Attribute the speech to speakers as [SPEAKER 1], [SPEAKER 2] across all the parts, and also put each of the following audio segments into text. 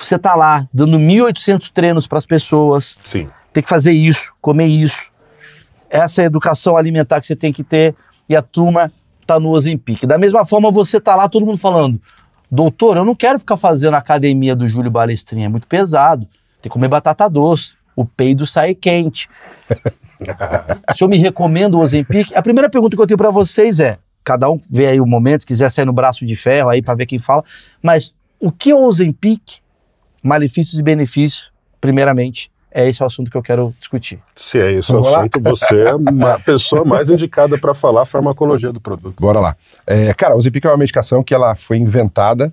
[SPEAKER 1] você tá lá dando 1.800 treinos para as pessoas.
[SPEAKER 2] Sim.
[SPEAKER 1] Tem que fazer isso, comer isso. Essa é a educação alimentar que você tem que ter e a turma tá no Ozempic. Da mesma forma, você tá lá, todo mundo falando, doutor, eu não quero ficar fazendo a academia do Júlio Balestrinha, é muito pesado. Tem que comer batata doce, o peido sai quente. O senhor me recomenda o Ozempic? A primeira pergunta que eu tenho para vocês é, cada um vê aí o momento, se quiser sair no braço de ferro aí para ver quem fala, mas o que é o Ozempic? Malefícios e benefícios, primeiramente. É esse o assunto que eu quero discutir.
[SPEAKER 2] Se é esse o assunto, você é a pessoa mais indicada para falar a farmacologia do produto.
[SPEAKER 3] Bora lá. Cara, o Ozempic é uma medicação que ela foi inventada,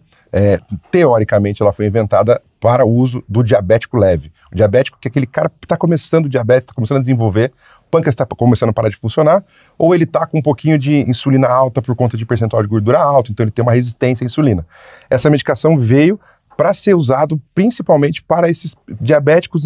[SPEAKER 3] teoricamente ela foi inventada para o uso do diabético leve. O diabético que é aquele cara que está começando diabetes, está começando a desenvolver, o pâncreas está começando a parar de funcionar, ou ele está com um pouquinho de insulina alta por conta de percentual de gordura alto, então ele tem uma resistência à insulina. Essa medicação veio para ser usado principalmente para esses diabéticos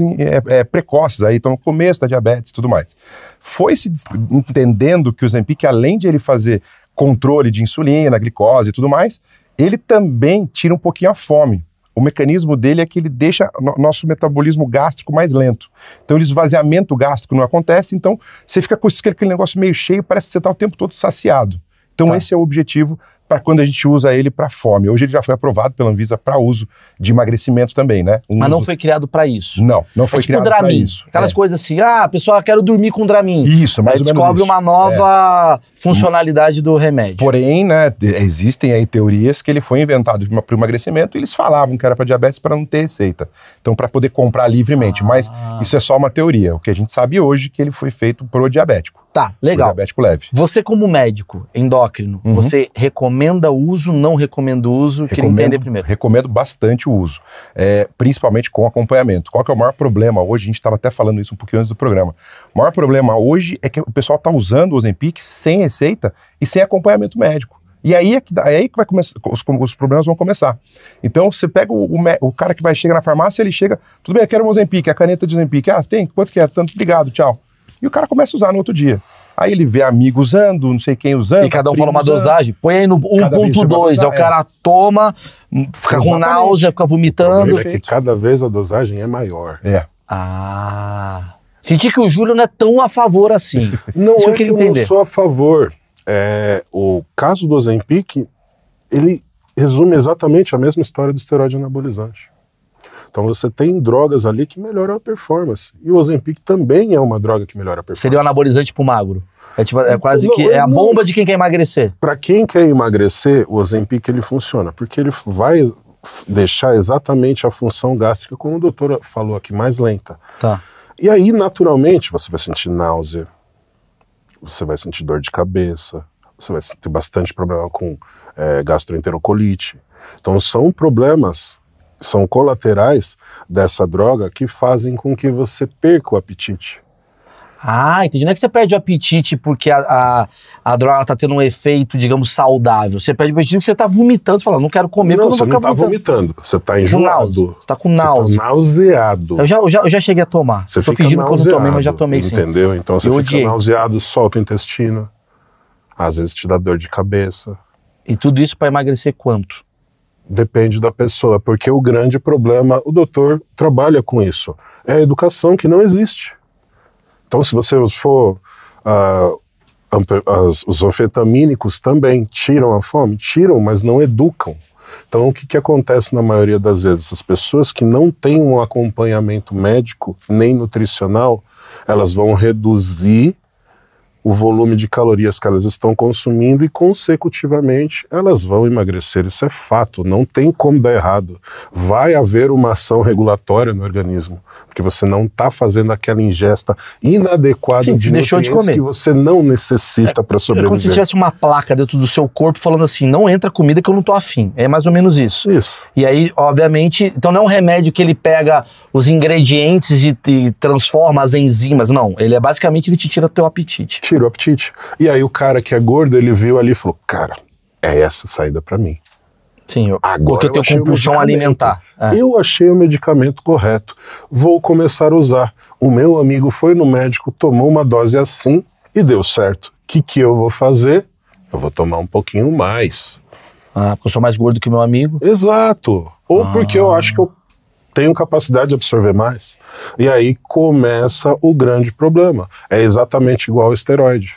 [SPEAKER 3] precoces, aí estão no começo da diabetes e tudo mais. Foi-se entendendo que o Ozempic, além de ele fazer controle de insulina, glicose e tudo mais, ele também tira um pouquinho a fome. O mecanismo dele é que ele deixa nosso metabolismo gástrico mais lento. Então, o esvaziamento gástrico não acontece, então você fica com aquele negócio meio cheio, parece que você está o tempo todo saciado. Então, esse é o objetivo para quando a gente usa ele para fome. Hoje ele já foi aprovado pela Anvisa para uso de emagrecimento também, né?
[SPEAKER 1] Mas não foi criado para isso.
[SPEAKER 3] Não foi criado para isso.
[SPEAKER 1] Aquelas coisas assim, pessoal, quero dormir com Dramin.
[SPEAKER 3] Isso, mais ou menos
[SPEAKER 1] descobre
[SPEAKER 3] isso.
[SPEAKER 1] uma nova funcionalidade do remédio.
[SPEAKER 3] Porém, né, existem aí teorias que ele foi inventado para o emagrecimento e eles falavam que era para diabetes para não ter receita. Então, para poder comprar livremente. Mas isso é só uma teoria. O que a gente sabe hoje é que ele foi feito pro diabético.
[SPEAKER 1] Tá, legal.
[SPEAKER 3] Pro diabético leve.
[SPEAKER 1] Você como médico endócrino, você recomenda o uso, não recomenda o uso? Queria entender primeiro.
[SPEAKER 3] Recomendo bastante o uso, principalmente com acompanhamento. Qual que é o maior problema hoje? A gente estava até falando isso um pouquinho antes do programa. O maior problema hoje é que o pessoal está usando o Ozempic sem receita e sem acompanhamento médico. E aí é que vai começar, os problemas vão começar. Então, você pega o cara que vai chegar na farmácia, ele chega, tudo bem, eu quero um Ozempic, a caneta de Ozempic. Tem? Quanto que é? Tanto, obrigado, tchau. E o cara começa a usar no outro dia. Aí ele vê amigo usando, não sei quem usando.
[SPEAKER 1] E cada um fala uma dosagem. Põe aí no 1.2, aí o cara toma, fica com náusea, fica vomitando.
[SPEAKER 2] O problema é que cada vez a dosagem é maior.
[SPEAKER 1] Senti que o Júlio não é tão a favor assim.
[SPEAKER 2] Não é que eu não sou a favor. O caso do Ozempic, ele resume exatamente a mesma história do esteroide anabolizante. Então você tem drogas ali que melhoram a performance. E o Ozempic também é uma droga que melhora a performance.
[SPEAKER 1] Seria um anabolizante pro magro. É quase que é a bomba de quem quer emagrecer.
[SPEAKER 2] Para quem quer emagrecer, o Ozempic ele funciona, porque ele vai deixar exatamente a função gástrica, como o doutor falou aqui, mais lenta.
[SPEAKER 1] Tá.
[SPEAKER 2] E aí, naturalmente, você vai sentir náusea, você vai sentir dor de cabeça, você vai ter bastante problema com gastroenterocolite. Então são problemas, são colaterais dessa droga que fazem com que você perca o apetite.
[SPEAKER 1] Entendi. Não é que você perde o apetite porque a droga está tendo um efeito, digamos, saudável. Você perde o apetite porque você está vomitando. Você fala, não quero comer porque eu não vou ficar
[SPEAKER 2] vomitando. Você está enjoado.
[SPEAKER 1] Você está com náusea.
[SPEAKER 2] Você está nauseado.
[SPEAKER 1] Eu já cheguei a tomar.
[SPEAKER 2] Você
[SPEAKER 1] Tô
[SPEAKER 2] fica
[SPEAKER 1] fingindo
[SPEAKER 2] nauseado,
[SPEAKER 1] que eu não tomei, mas já tomei sim.
[SPEAKER 2] Entendeu? Então você fica nauseado, solta o intestino. Às vezes te dá dor de cabeça.
[SPEAKER 1] E tudo isso para emagrecer quanto?
[SPEAKER 2] Depende da pessoa, porque o grande problema, o doutor trabalha com isso, é a educação que não existe. Então, se você for... os anfetamínicos também tiram a fome? Tiram, mas não educam. Então, o que acontece na maioria das vezes? As pessoas que não têm um acompanhamento médico, nem nutricional, elas vão reduzir o volume de calorias que elas estão consumindo e, consecutivamente, elas vão emagrecer. Isso é fato, não tem como dar errado. Vai haver uma ação regulatória no organismo, porque você não está fazendo aquela ingesta inadequada de nutrientes que você não necessita para sobreviver.
[SPEAKER 1] É como se tivesse uma placa dentro do seu corpo falando assim, não entra comida que eu não tô afim. É mais ou menos isso.
[SPEAKER 2] Isso.
[SPEAKER 1] E aí, obviamente, então não é um remédio que ele pega os ingredientes e transforma as enzimas, não. Ele basicamente, ele te tira o teu apetite.
[SPEAKER 2] Tira o apetite. E aí o cara que é gordo, ele viu ali e falou, cara, é essa a saída para mim.
[SPEAKER 1] Sim, porque eu tenho compulsão alimentar.
[SPEAKER 2] Eu achei o medicamento correto. Vou começar a usar. O meu amigo foi no médico, tomou uma dose assim e deu certo. O que eu vou fazer? Eu vou tomar um pouquinho mais.
[SPEAKER 1] Porque eu sou mais gordo que o meu amigo?
[SPEAKER 2] Exato. Ou porque eu acho que eu tenho capacidade de absorver mais. E aí começa o grande problema. É exatamente igual ao esteroide.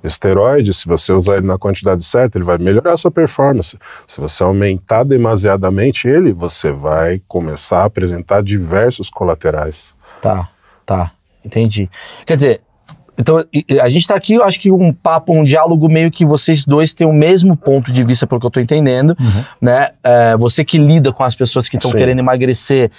[SPEAKER 2] O esteroide, se você usar ele na quantidade certa, ele vai melhorar a sua performance. Se você aumentar demasiadamente ele, você vai começar a apresentar diversos colaterais.
[SPEAKER 1] Tá, entendi. Quer dizer, então a gente tá aqui, eu acho que um papo, um diálogo meio que vocês dois têm o mesmo ponto de vista, pelo que eu tô entendendo, né? Você que lida com as pessoas que estão querendo emagrecer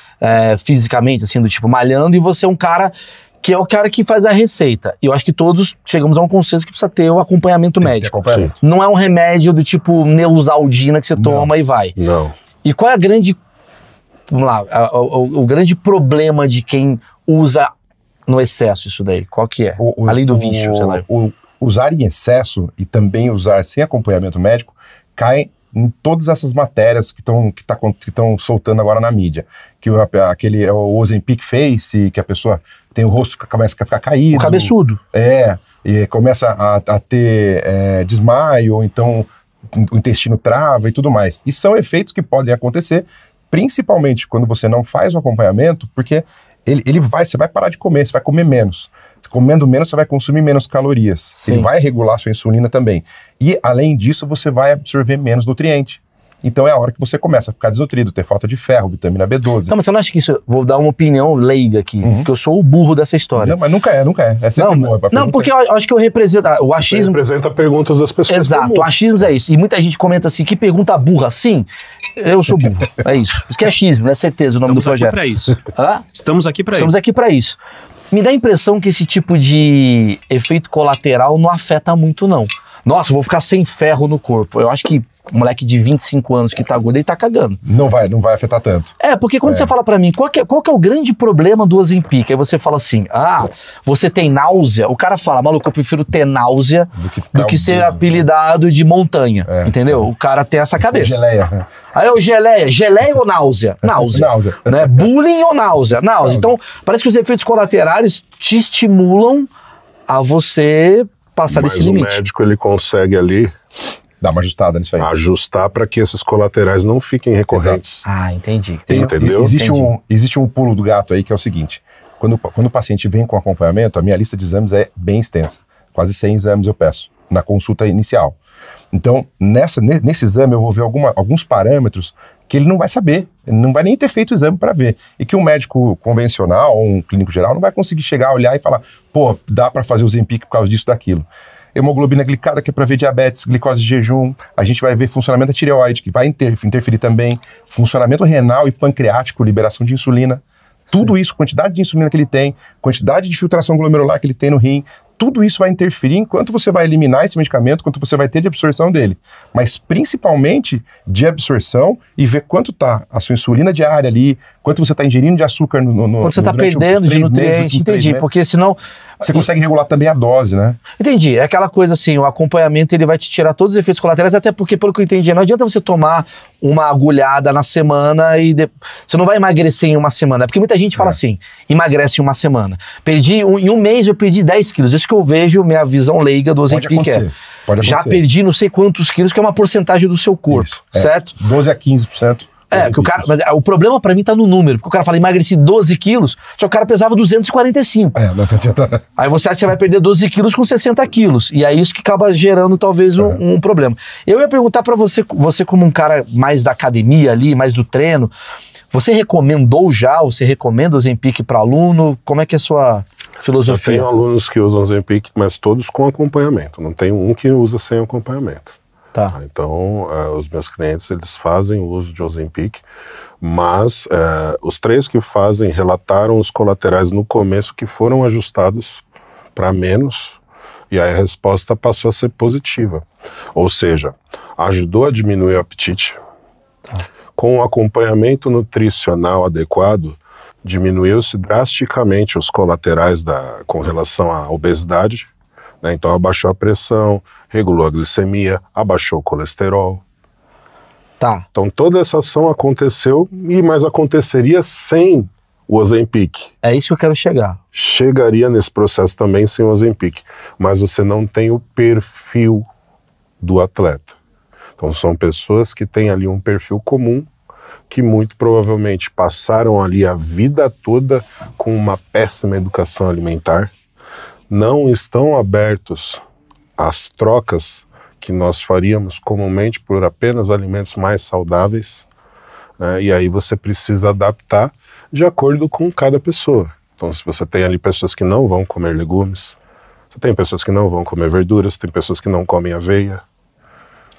[SPEAKER 1] fisicamente, assim, do tipo malhando, e você é um cara que é o cara que faz a receita. E eu acho que todos chegamos a um consenso que precisa ter o acompanhamento médico.
[SPEAKER 3] Acompanhamento.
[SPEAKER 1] Não é um remédio do tipo Neosaldina que você toma e vai.
[SPEAKER 2] Não.
[SPEAKER 1] E qual é a grande... Vamos lá, o grande problema de quem usa no excesso isso daí? Qual que é? Além do vício, sei lá.
[SPEAKER 3] Usar em excesso e também usar sem acompanhamento médico cai em todas essas matérias que estão soltando agora na mídia. Que o Ozempic Face, que a pessoa tem o rosto que começa a ficar caído.
[SPEAKER 1] O cabeçudo.
[SPEAKER 3] E começa a ter desmaio, ou então o intestino trava e tudo mais. E são efeitos que podem acontecer, principalmente quando você não faz o acompanhamento, porque você vai parar de comer, você vai comer menos. Comendo menos, você vai consumir menos calorias.
[SPEAKER 1] Sim.
[SPEAKER 3] Ele vai regular sua insulina também. E, além disso, você vai absorver menos nutriente. Então, é a hora que você começa a ficar desnutrido, ter falta de ferro, vitamina B12.
[SPEAKER 1] Não, mas você não acha que isso... Vou dar uma opinião leiga aqui, porque eu sou o burro dessa história.
[SPEAKER 3] Não, mas nunca é. É sempre boa.
[SPEAKER 1] Não, porque eu acho que eu represento... O achismo...
[SPEAKER 2] Você representa perguntas das pessoas.
[SPEAKER 1] Exato,
[SPEAKER 2] comuns.
[SPEAKER 1] o achismo é isso. E muita gente comenta assim, que pergunta burra. Sim, eu sou burro, é isso. Isso que é achismo, é certeza o nome do projeto.
[SPEAKER 4] Estamos aqui para isso.
[SPEAKER 1] Estamos aqui para isso. Me dá a impressão que esse tipo de efeito colateral não afeta muito, não. Nossa, vou ficar sem ferro no corpo. Eu acho que um moleque de 25 anos que tá gordo, ele tá cagando.
[SPEAKER 3] Não vai afetar tanto.
[SPEAKER 1] Porque quando você fala pra mim, qual que é o grande problema do Ozempic? Aí você fala assim, você tem náusea? O cara fala, maluco, eu prefiro ter náusea do que ser apelidado de montanha, entendeu? O cara tem essa cabeça.
[SPEAKER 3] Geleia.
[SPEAKER 1] Aí eu, geleia ou náusea? Náusea. Né? Bullying ou náusea? Náusea. Então, parece que os efeitos colaterais te estimulam a você passar desse limite.
[SPEAKER 2] Mas o médico, ele consegue ali...
[SPEAKER 3] Dá uma ajustada nisso aí.
[SPEAKER 2] Ajustar para que esses colaterais não fiquem recorrentes.
[SPEAKER 1] Entendi.
[SPEAKER 2] Entendeu?
[SPEAKER 3] Existe um pulo do gato aí que é o seguinte. Quando o paciente vem com acompanhamento, a minha lista de exames é bem extensa. Quase 100 exames eu peço na consulta inicial. Então, nesse exame eu vou ver alguns parâmetros que ele não vai saber, ele não vai nem ter feito o exame para ver. E que um médico convencional ou um clínico geral não vai conseguir chegar, olhar e falar, pô, dá para fazer o Ozempic por causa disso, daquilo. Hemoglobina glicada, que é para ver diabetes, glicose de jejum, a gente vai ver funcionamento da tireoide, que vai interferir também, funcionamento renal e pancreático, liberação de insulina. Tudo isso, quantidade de insulina que ele tem, quantidade de filtração glomerular que ele tem no rim, tudo isso vai interferir em quanto você vai eliminar esse medicamento, quanto você vai ter de absorção dele. Mas principalmente de absorção e ver quanto está a sua insulina diária ali, quanto você está ingerindo de açúcar
[SPEAKER 1] quanto você está perdendo de nutriente, entendi, porque senão...
[SPEAKER 3] Você consegue regular também a dose, né?
[SPEAKER 1] Entendi, é aquela coisa assim, o acompanhamento ele vai te tirar todos os efeitos colaterais, até porque, pelo que eu entendi, não adianta você tomar uma agulhada na semana e você não vai emagrecer em uma semana, porque muita gente fala assim, emagrece em uma semana. Em um mês eu perdi 10 quilos, isso que eu vejo, minha visão leiga do Ozempic
[SPEAKER 3] Pode acontecer.
[SPEAKER 1] Já perdi não sei quantos quilos, que é uma porcentagem do seu corpo, certo?
[SPEAKER 3] 12 a 15%.
[SPEAKER 1] Que o cara, mas o problema pra mim tá no número, porque o cara fala, emagreci 12 quilos, só que o cara pesava 245.
[SPEAKER 3] Não tá adiantando.
[SPEAKER 1] Aí você acha que você vai perder 12 quilos com 60 quilos, e é isso que acaba gerando talvez um problema. Eu ia perguntar pra você como um cara mais da academia ali, mais do treino, você recomenda o Ozempic pra aluno? Como é que é a sua filosofia?
[SPEAKER 2] Eu tenho alunos que usam Ozempic, mas todos com acompanhamento, não tem um que usa sem acompanhamento.
[SPEAKER 1] Tá.
[SPEAKER 2] Então, os meus clientes, eles fazem o uso de Ozempic, mas os 3 que fazem relataram os colaterais no começo que foram ajustados para menos, e aí a resposta passou a ser positiva. Ou seja, ajudou a diminuir o apetite.
[SPEAKER 1] Tá.
[SPEAKER 2] Com o acompanhamento nutricional adequado, diminuiu-se drasticamente os colaterais com relação à obesidade. Então abaixou a pressão, regulou a glicemia, abaixou o colesterol.
[SPEAKER 1] Tá.
[SPEAKER 2] Então toda essa ação aconteceu, mas aconteceria sem o Ozempic.
[SPEAKER 1] É isso que eu quero chegar.
[SPEAKER 2] Chegaria nesse processo também sem o Ozempic, mas você não tem o perfil do atleta. Então são pessoas que têm ali um perfil comum que muito provavelmente passaram ali a vida toda com uma péssima educação alimentar, não estão abertos às trocas que nós faríamos comumente por apenas alimentos mais saudáveis, né? E aí você precisa adaptar de acordo com cada pessoa. Então, se você tem ali pessoas que não vão comer legumes, você tem pessoas que não vão comer verduras, tem pessoas que não comem aveia.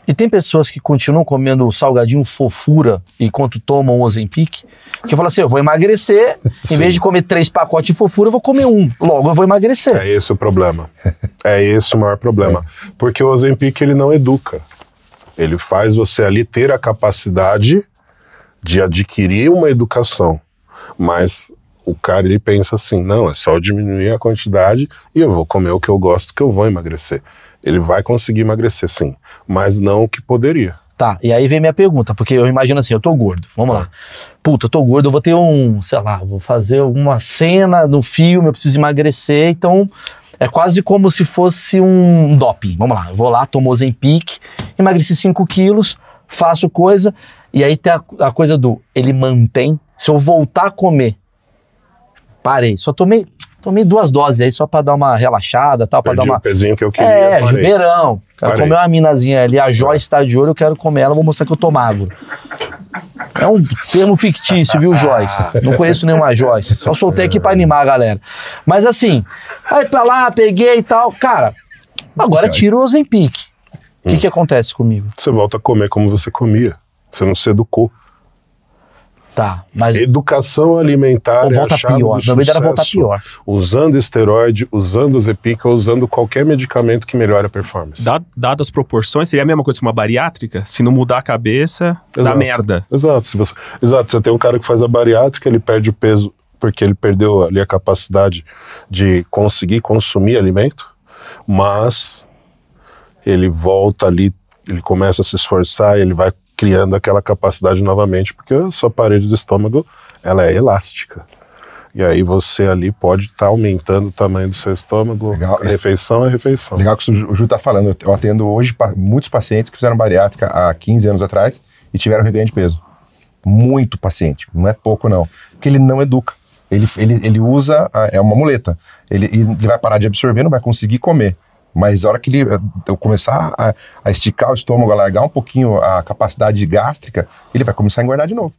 [SPEAKER 1] E tem pessoas que continuam comendo salgadinho fofura enquanto tomam o Ozempic, que falam assim, eu vou emagrecer, em vez de comer 3 pacotes de fofura, eu vou comer 1, logo eu vou emagrecer.
[SPEAKER 2] É esse o problema. É esse o maior problema. Porque o Ozempic, ele não educa. Ele faz você ali ter a capacidade de adquirir uma educação. Mas o cara, ele pensa assim, não, é só diminuir a quantidade e eu vou comer o que eu gosto, que eu vou emagrecer. Ele vai conseguir emagrecer, sim, mas não o que poderia.
[SPEAKER 1] Tá, e aí vem minha pergunta, porque eu imagino assim, eu tô gordo, vamos lá. Puta, eu tô gordo, eu vou ter vou fazer uma cena no filme, eu preciso emagrecer, então é quase como se fosse um doping. Vamos lá, eu vou lá, tomo Ozempic, emagreci 5 quilos, faço coisa, e aí tem a coisa ele mantém, se eu voltar a comer, parei, só tomei 2 doses aí só pra dar uma relaxada, tal, para dar uma...
[SPEAKER 2] o pezinho que eu queria,
[SPEAKER 1] verão. Quero comer uma minazinha ali, a Joyce tá de olho, eu quero comer ela, vou mostrar que eu tô magro. É um termo fictício, viu, Joyce? Não conheço nenhuma Joyce, só soltei aqui pra animar a galera. Mas assim, aí pra lá, peguei e tal, cara, agora tira o Ozempic. O que acontece comigo?
[SPEAKER 2] Você volta a comer como você comia, você não se educou.
[SPEAKER 1] Tá, mas...
[SPEAKER 2] Educação alimentar é a chave do
[SPEAKER 1] sucesso. Meu medo era voltar pior.
[SPEAKER 2] Usando esteroide, usando Ozempic ou usando qualquer medicamento que melhore a performance.
[SPEAKER 4] Dadas as proporções, seria a mesma coisa que uma bariátrica? Se não mudar a cabeça, dá merda.
[SPEAKER 2] Exato. Você tem um cara que faz a bariátrica, ele perde o peso porque ele perdeu ali a capacidade de conseguir consumir alimento, mas ele volta ali, ele começa a se esforçar, ele vai criando aquela capacidade novamente, porque a sua parede do estômago, ela é elástica. E aí você ali pode estar aumentando o tamanho do seu estômago. Legal. Refeição é refeição.
[SPEAKER 3] Legal que o Ju está falando. Eu atendo hoje muitos pacientes que fizeram bariátrica há 15 anos atrás e tiveram reganho de peso. Muito paciente, não é pouco não. Porque ele não educa. Ele usa, é uma muleta. Ele vai parar de absorver, não vai conseguir comer. Mas a hora que eu começar a esticar o estômago, a largar um pouquinho a capacidade gástrica, ele vai começar a engordar de novo.